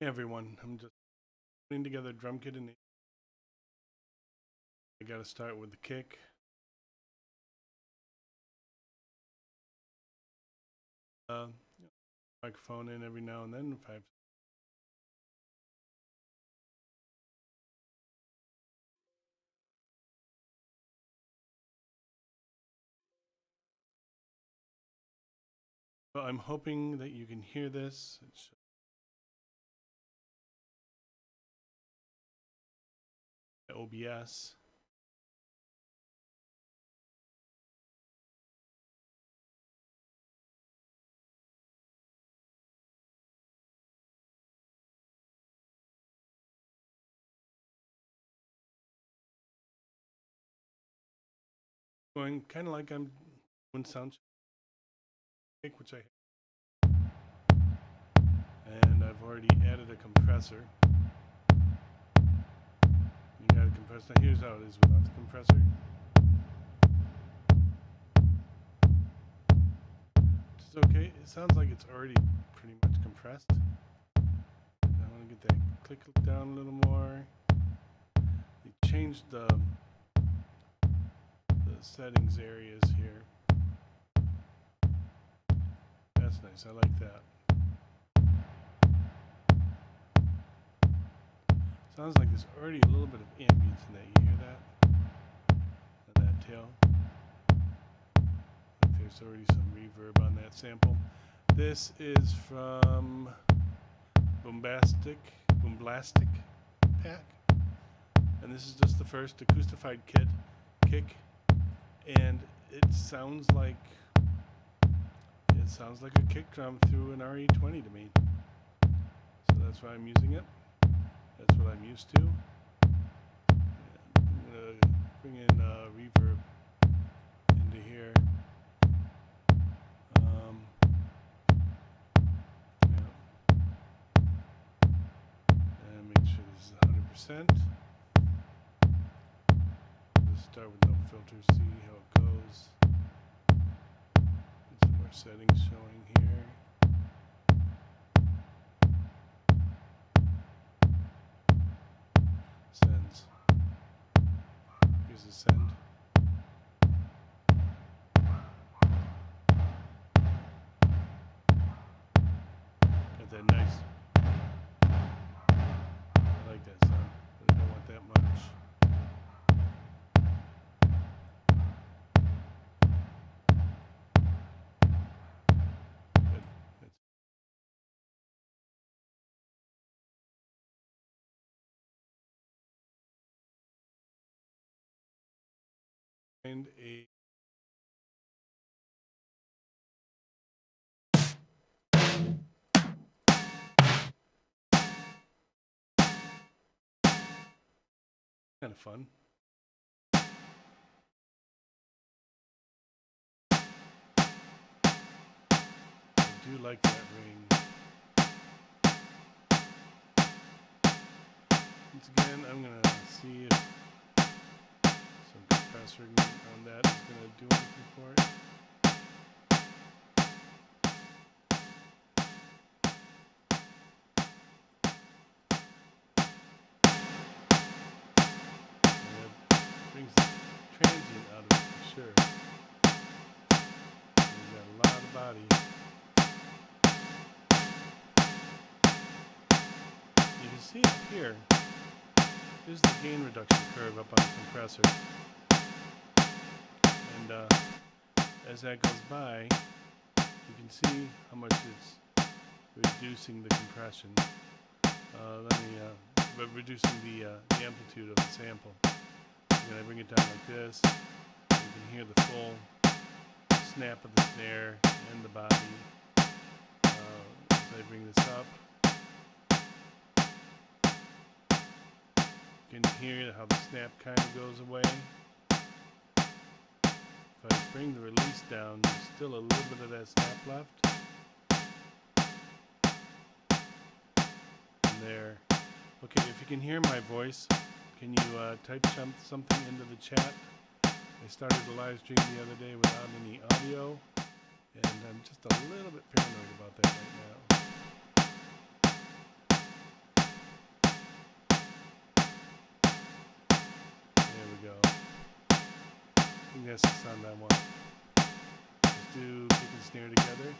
Hey everyone, I'm just putting together a drum kit and I gotta start with the kick. Uh, Microphone in every now and then if I have. So I'm hoping that you can hear this. It's OBS. Going kind of like I'm doing sound check, which I and I've already added a compressor. You got a compressor. Now here's how it is without the compressor. It's okay. It sounds like it's already pretty much compressed. I want to get that click down a little more. They changed the settings areas here. That's nice. I like that. Sounds like there's already a little bit of ambience in that. You hear that? And that tail. Like there's already some reverb on that sample. This is from Boomblastic Pack. And this is just the first acoustified kick. And it sounds like a kick drum through an RE20 to me. So that's why I'm using it. That's what I'm used to. I'm going to bring in reverb into here. And make sure this is 100%. Let's start with no filter, see how it goes. Get some more settings showing here. Sends. Here's the send. Got that nice. I like that sound, but I don't want that much. Good. And a kind of fun. I do like that ring. Once again, I'm going to see if some compressor on that is going to do anything for it. And that brings the transient out of it for sure. We've got a lot of body. You can see up here, there's the gain reduction curve up on the compressor. And as that goes by, you can see how much it's reducing the compression. Reducing the amplitude of the sample. When I bring it down like this, you can hear the full snap of the snare and the body. As I bring this up, you can hear how the snap kind of goes away. If I bring the release down, there's still a little bit of that snap left. And there. Okay, if you can hear my voice, can you type something into the chat? I started a live stream the other day without any audio, and I'm just a little bit paranoid about that right now. think that's the sound I want. Let's do kick and snare together.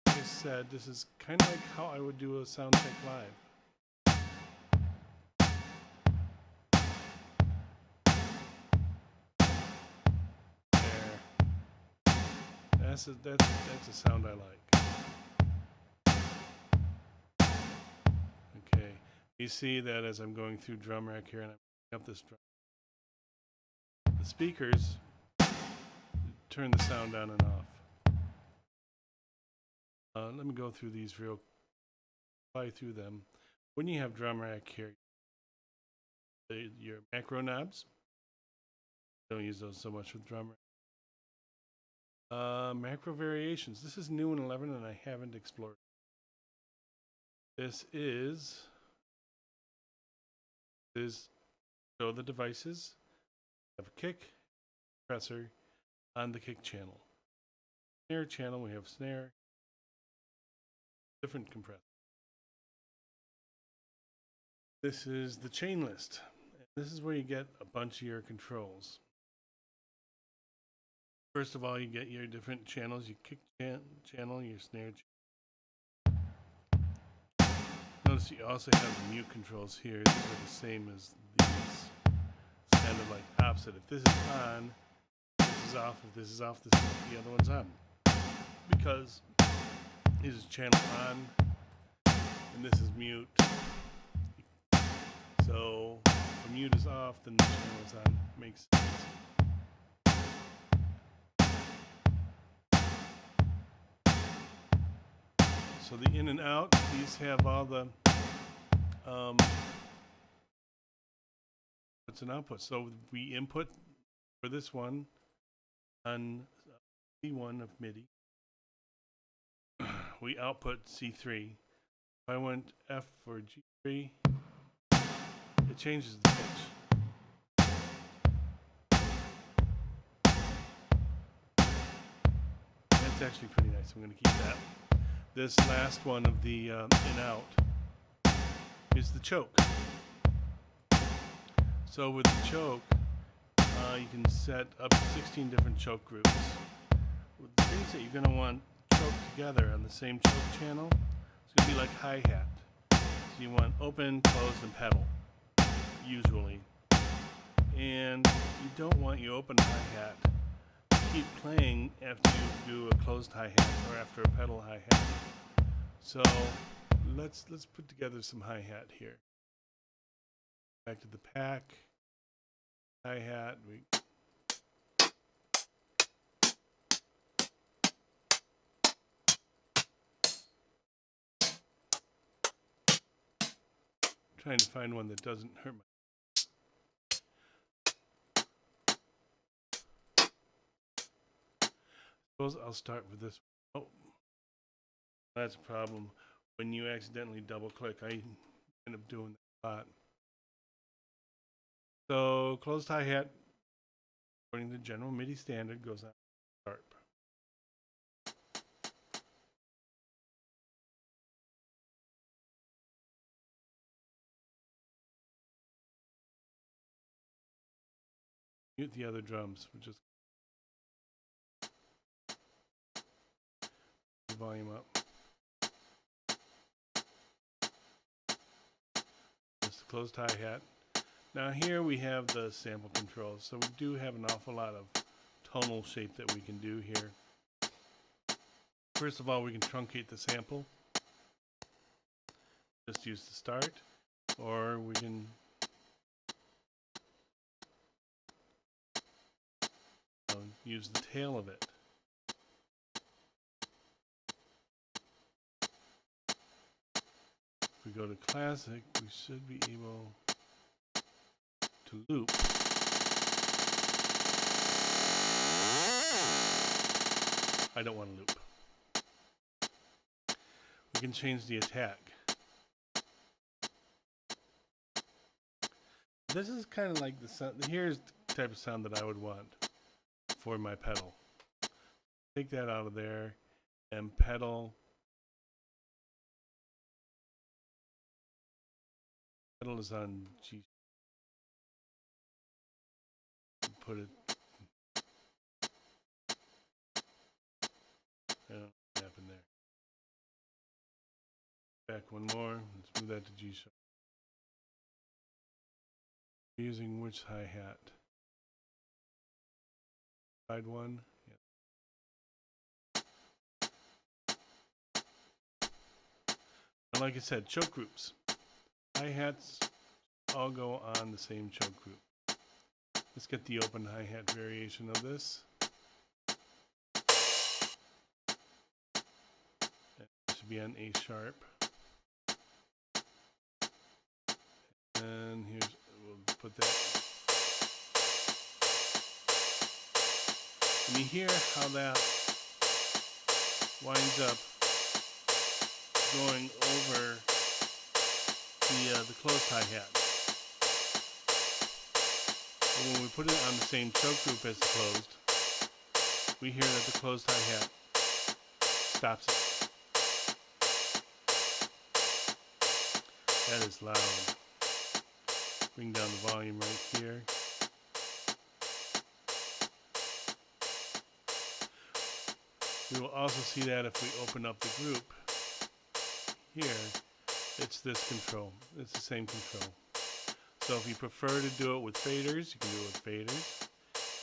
Like I said, this is kind of like how I would do a sound check live. There. That's a sound I like. Okay. You see that as I'm going through drum rack here and I'm picking up this drum. The speakers turn the sound on and off. Let me go through these fly through them. When you have drum rack here, your macro knobs, don't use those so much with drum rack. Macro variations. This is new in 11 and I haven't explored. This is show the devices. We have a kick, compressor on the kick channel. Snare channel, we have snare, different compressor. This is the chain list. This is where you get a bunch of your controls. First of all, you get your different channels, your kick channel, your snare channel. Notice you also have the mute controls here. These are the same as these. It's kind of like opposite. If this is on, this is off. If this is off, the other one's on. Because this is channel on, and this is mute. So if the mute is off, then the channel is on. Makes sense. So the in and out, these have all the inputs and outputs. So we input for this one on C1 of MIDI. We output C3. If I went F for G3, it changes the pitch. That's actually pretty nice. I'm going to keep that. This last one of the in-out is the choke. So with the choke, you can set up to 16 different choke groups. With the things that you're going to want choked together on the same choke channel, it's going to be like hi-hat. So you want open, closed, and pedal, usually. And you don't want your open hi-hat to keep playing after you do a closed hi-hat or after a pedal hi-hat. So let's put together some hi-hat here. Back to the pack, hi-hat. Trying to find one that doesn't hurt my. Suppose I'll start with this one. Oh, that's a problem. When you accidentally double click, I end up doing that a lot. So closed hi-hat, according to general MIDI standard, goes on sharp. Mute the other drums, which is volume up. It's the closed hi-hat. Now here we have the sample controls, so we do have an awful lot of tonal shape that we can do here. First of all, we can truncate the sample. Just use the start, or we can use the tail of it. If we go to classic, we should be able to loop. I don't want to loop. We can change the attack. This is kind of like the sound. Here's the type of sound that I would want for my pedal. Take that out of there and pedal. Pedal is on G. put it. I don't know what happened there. Back one more. Let's move that to G sharp. Using which hi-hat? Side one. Yeah. And like I said, choke groups. Hi-hats all go on the same choke group. Let's get the open hi-hat variation of this. It should be on A sharp. And here's, we'll put that. And you hear how that winds up going over the closed hi-hat. But when we put it on the same choke group as the closed, we hear that the closed hi-hat stops it. That is loud. Bring down the volume right here. We will also see that if we open up the group here, it's this control. It's the same control. So if you prefer to do it with faders, you can do it with faders.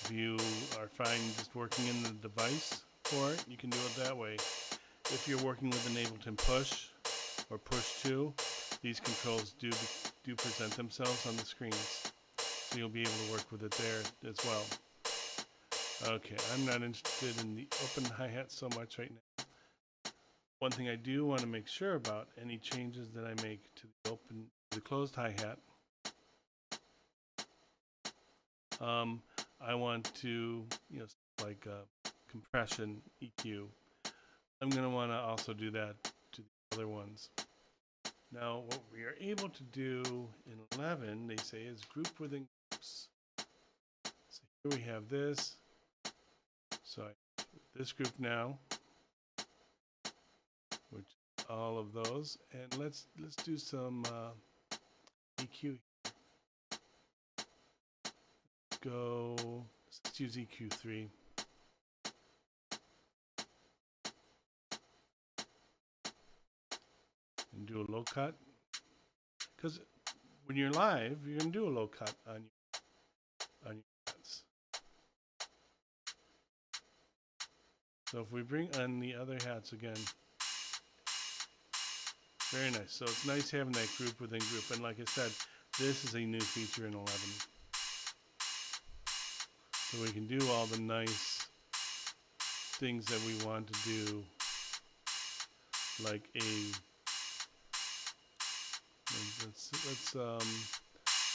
If you are fine just working in the device for it, you can do it that way. If you're working with an Ableton Push or Push 2, these controls do present themselves on the screens. So you'll be able to work with it there as well. Okay, I'm not interested in the open hi-hat so much right now. One thing I do want to make sure about, any changes that I make to the closed hi-hat, I want to, like compression, EQ. I'm going to want to also do that to the other ones. Now, what we are able to do in 11, they say, is group within groups. So here we have this. So this group now, which all of those, and let's do some EQ. Let's use EQ3. And do a low cut, because when you're live, you're going to do a low cut on your cuts. So if we bring on the other hats again, very nice. So it's nice having that group within group. And like I said, this is a new feature in 11. So we can do all the nice things that we want to do, like let's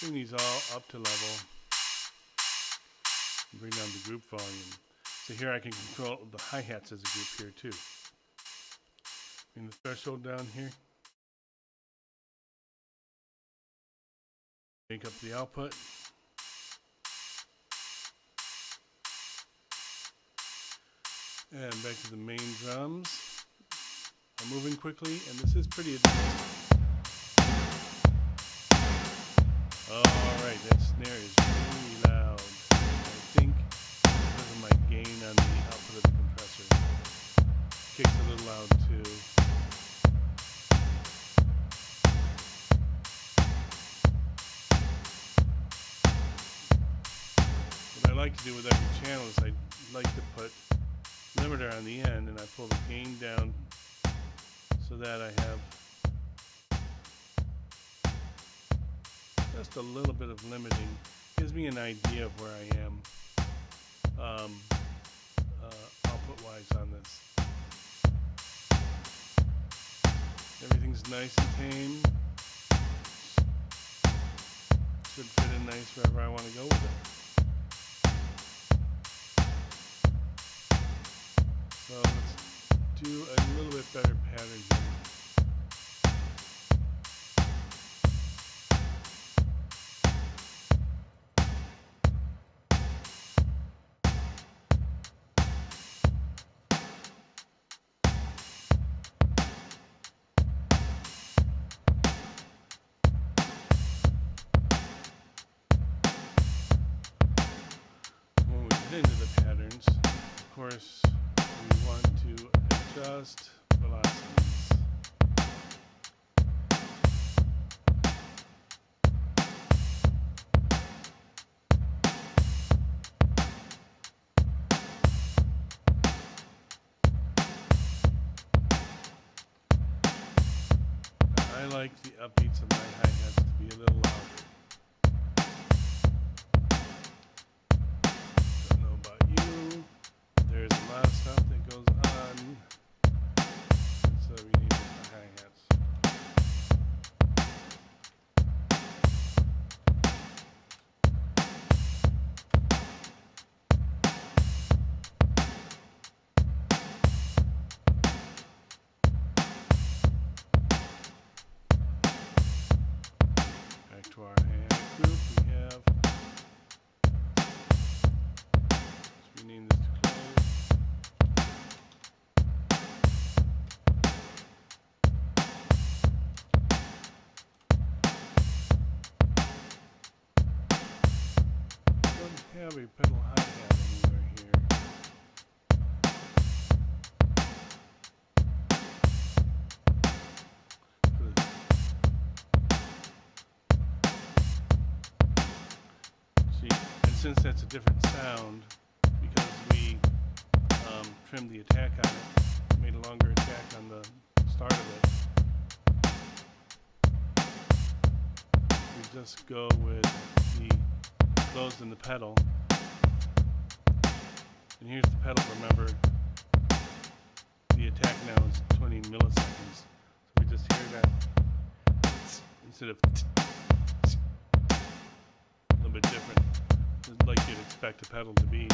bring these all up to level and bring down the group volume. So here I can control the hi-hats as a group here too. Bring the threshold down here. Make up the output. And back to the main drums. I'm moving quickly, and this is pretty advanced. Alright, that snare is really loud. I think because of my gain on the output of the compressor. Kick's a little loud too. What I like to do with every channel is I like to put limiter on the end, and I pull the gain down so that I have just a little bit of limiting. Gives me an idea of where I am output wise on this. Everything's nice and tame. Should fit in nice wherever I want to go with it. So let's do a little bit better pattern here. course, we want to adjust velocities. I like the upbeats of my hi-hats to be a little louder. Don't know about you. There's a lot of stuff that goes on. So we need the hi-hats. Back to our hi-hat group, we have. Let's rename this to close. Don't have a pedal hi-hat anywhere here. See, and since that's a different sound, because we trimmed the attack on it, made a longer attack on the start of it, we just go with the closed in the pedal. And here's the pedal, remember, the attack now is 20 milliseconds. So we just hear that instead of a little bit different, like you'd expect a pedal to be.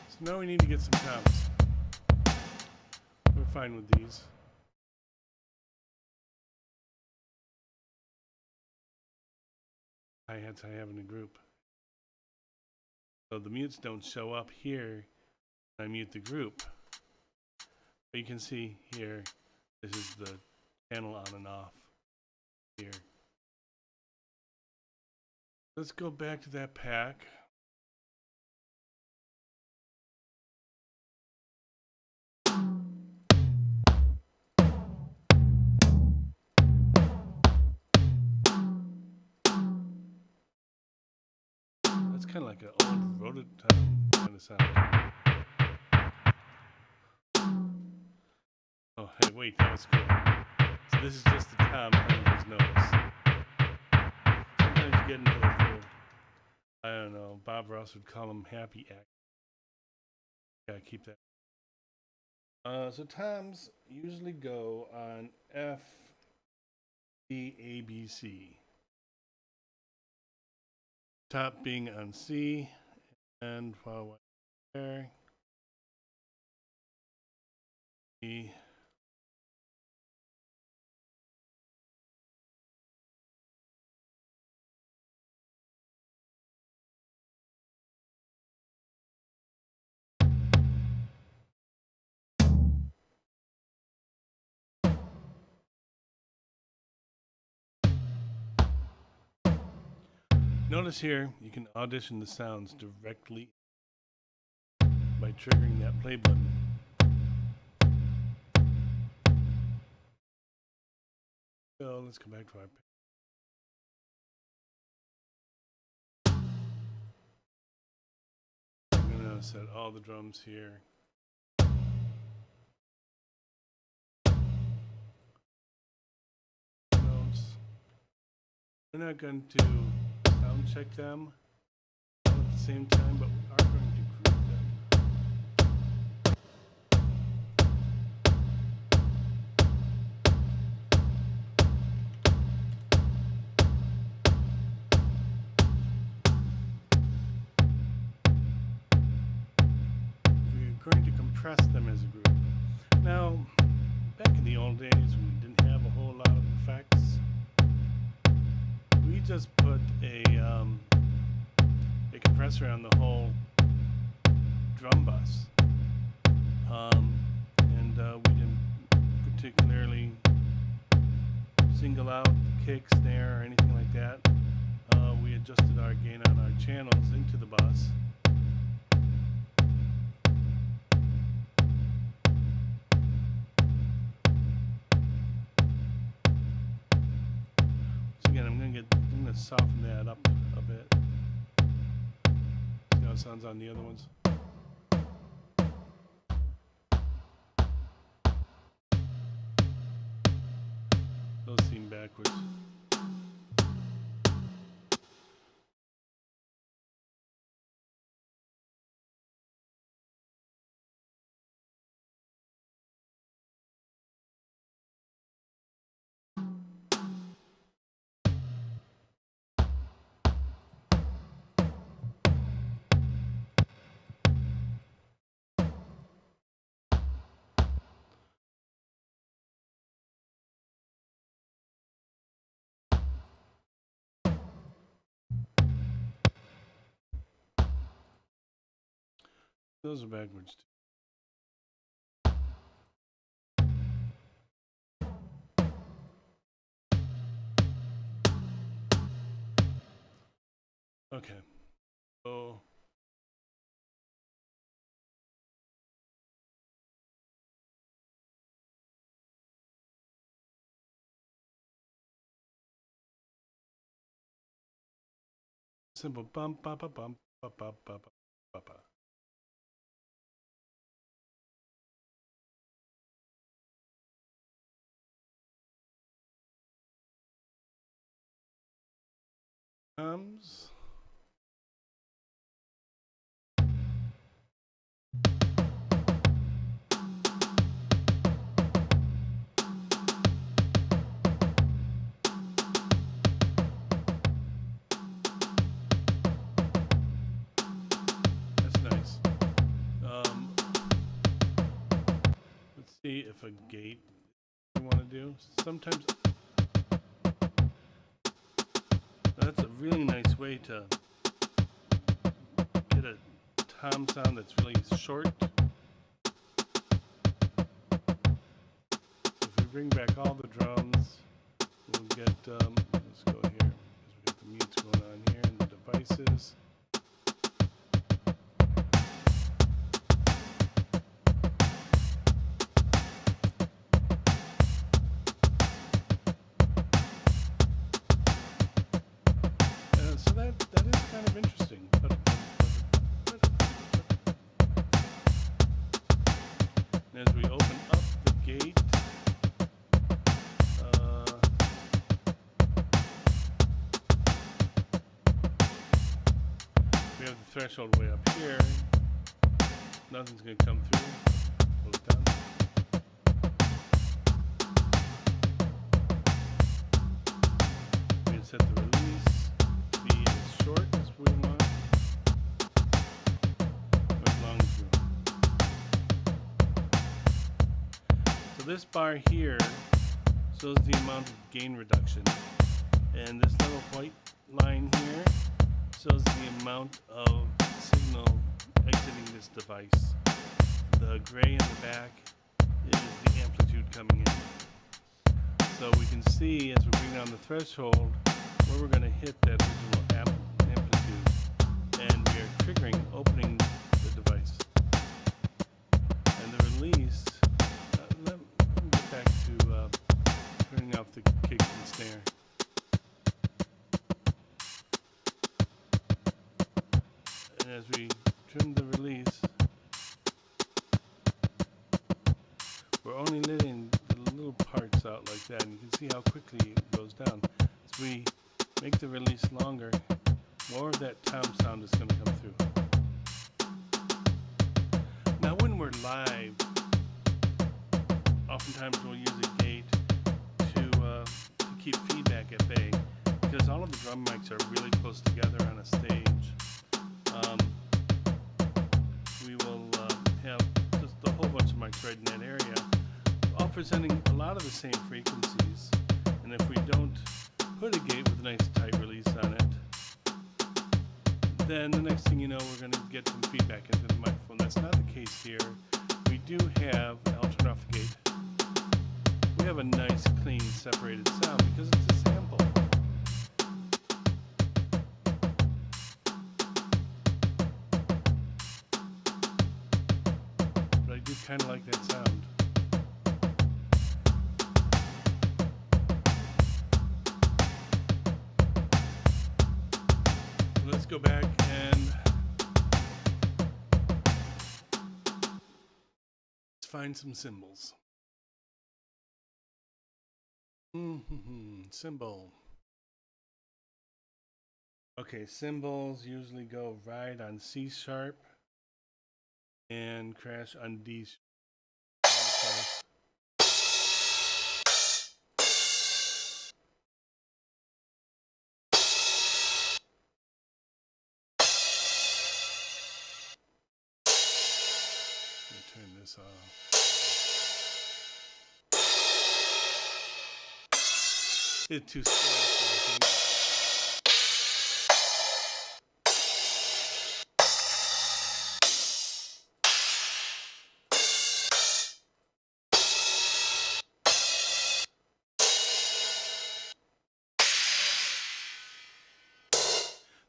So now we need to get some toms. We're fine with these. Hi-hats I have in the group. So the mutes don't show up here when I mute the group. But you can see here, this is the channel on and off here. Let's go back to that pack. That's kind of like an old Rototom kind of sound. Oh, hey, wait, that was cool. So this is just the tom playing those notes. Sometimes you get into those little, I don't know, Bob Ross would call them happy act. Gotta keep that. So toms usually go on F, D, A, B, C. Top being on C, and while we're there, E. Notice here, you can audition the sounds directly by triggering that play button. So let's go back to our I'm gonna set all the drums here. Notes. We're not going to sound check them all at the same time, but we are going to group them. compress them as a group. Now, back in the old days when we didn't have a whole lot of effects, we just put a compressor on the whole drum bus. And we didn't particularly single out the kick, snare, or anything like that. We adjusted our gain on our channels into the bus. So again, I'm gonna soften that up a bit. See how it sounds on the other ones. Those seem backwards. Those are backwards too. Okay. So simple bump bump bump bump bump bump bump bump. Comes. That's nice. Let's see if a gate you want to do. Sometimes that's a really nice way to get a tom sound that's really short. If we bring back all the drums, we'll get, let's go here, because we got the mutes going on here and the devices. So that is kind of interesting. And as we open up the gate, we have the threshold way up here. Nothing's going to come through. Pull it down. We can set the release. Be as short as we want, or as long as we want. So this bar here shows the amount of gain reduction, and this little white line here shows the amount of signal exiting this device. The gray in the back is the amplitude coming in. So we can see as we bring down the threshold where we're going to hit that original amplitude, and we are triggering opening the device. And the release, let me get back to turning off the kick and snare. And as we trim the release, we're only letting the little parts out like that, and you can see how quickly it goes down. As we make the release longer, more of that tom sound is going to come through. Now when we're live, oftentimes we'll use a gate to keep feedback at bay, because all of the drum mics are really close together on a stage. We will have just the whole parts right in that area, all presenting a lot of the same frequencies. And if we don't put a gate with a nice tight release on it, then the next thing you know, we're going to get some feedback into the microphone. That's not the case here. We do have, I'll turn off the gate. We have a nice, clean, separated sound because it's a sample. But I do kind of like that sound. So let's go back and let's find some cymbals. Cymbal. Okay, cymbals usually go right on C sharp and crash on D sharp. Let me turn this off. It's too slow, I think.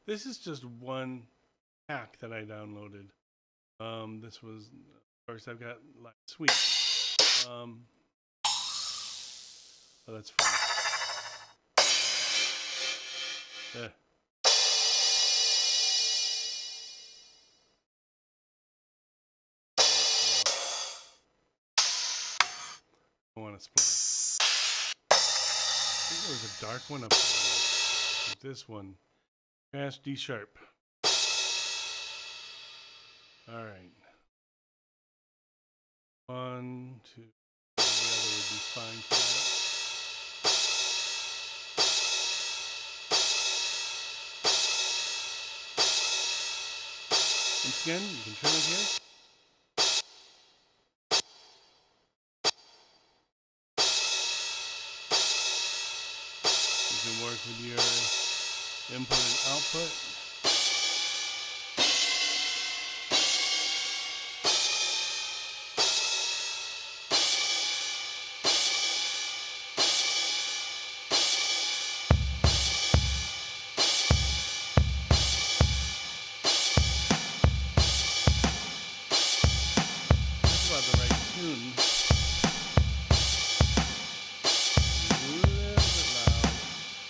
This is just one hack that I downloaded. This was, of course, I've got Suite. Oh, that's fun. Yeah. I want to split. I think there was a dark one up there. Like this one. Crash D sharp. All right. 1, 2. The other would be fine for that. Once again, you can trim it here. You can work with your input and output. That's about the right tune. A little bit loud.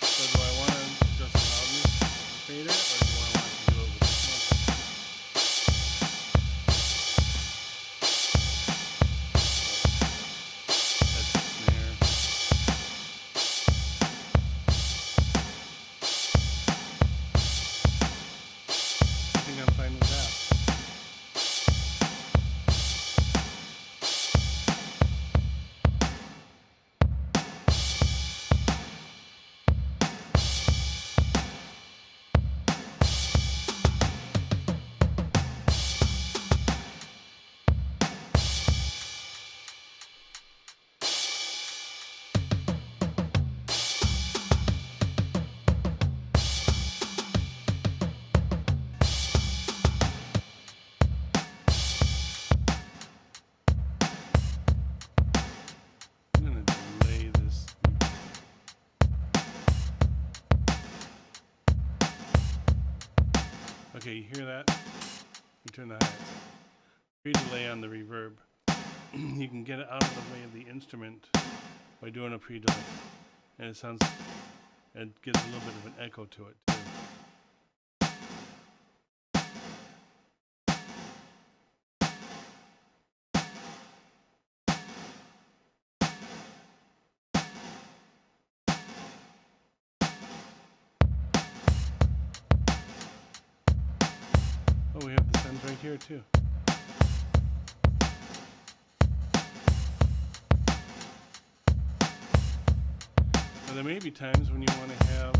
So do I want to adjust the loudness of the fader, or do I want to do it with the sample? That's the snare. I think I'm fine with that. I'm gonna delay this. Okay, you hear that? You turn the hi-hats. Pre-delay on the reverb. You can get it out of the way of the instrument by doing a pre-delay, and it sounds. It gives a little bit of an echo to it too. Oh, we have the sends right here too. Now there may be times when you want to have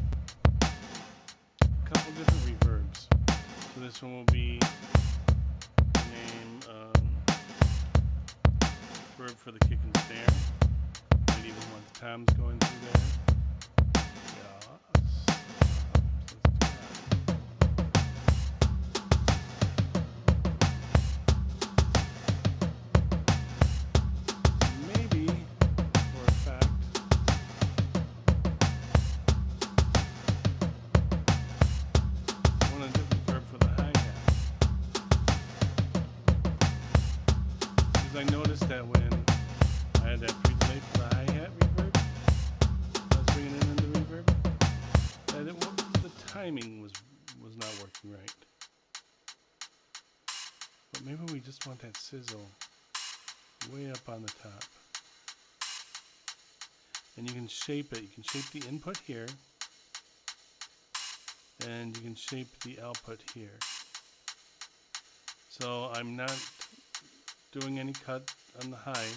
a couple different reverbs. So this one will be name reverb for the kick and snare. Might even want the toms going through there. Yes. Let's do that. Maybe, for a fact, I want a different verb for the hi-hat. Because I noticed that when I had that pre-delay for the hi-hat reverb, I was bringing it in the reverb, that the timing was not working right. But maybe we just want that sizzle way up on the top. And you can shape it. You can shape the input here, and you can shape the output here. So I'm not doing any cut on the high,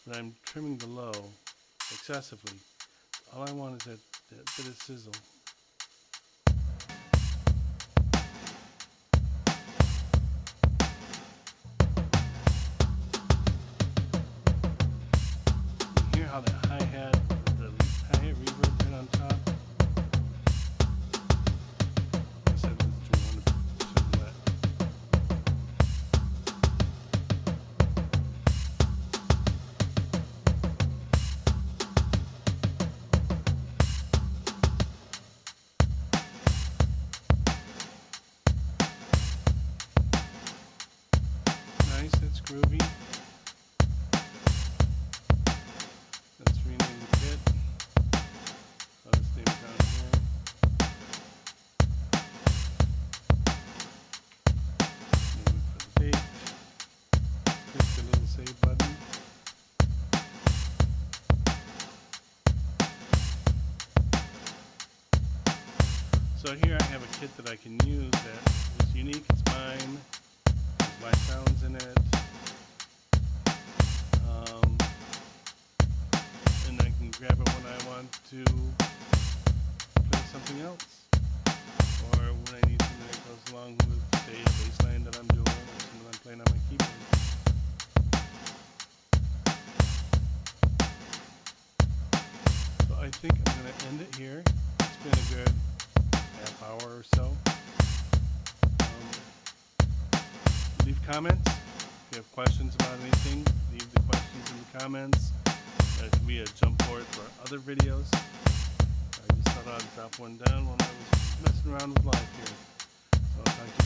but I'm trimming the low excessively. All I want is that bit of sizzle. You hear how the hi-hat reverb right on top? I said it's one silhouette. Nice, that's groovy. Let's rename the kit. I'll just name it down here. Name it for the date. Click the little save button. So here I have a kit that I can use that is unique, it's mine, there's my sounds in it, and I can grab it when I want to play something else, or when I need something that goes along with, say, a bass line that I'm doing, or something I'm playing on my keyboard. So I think I'm going to end it here. It's been a good half hour or so. Leave comments. If you have questions about anything, leave the questions in the comments. That could be a jump board for other videos. I just thought I'd drop one down when I was messing around with live here. So I'll talk to you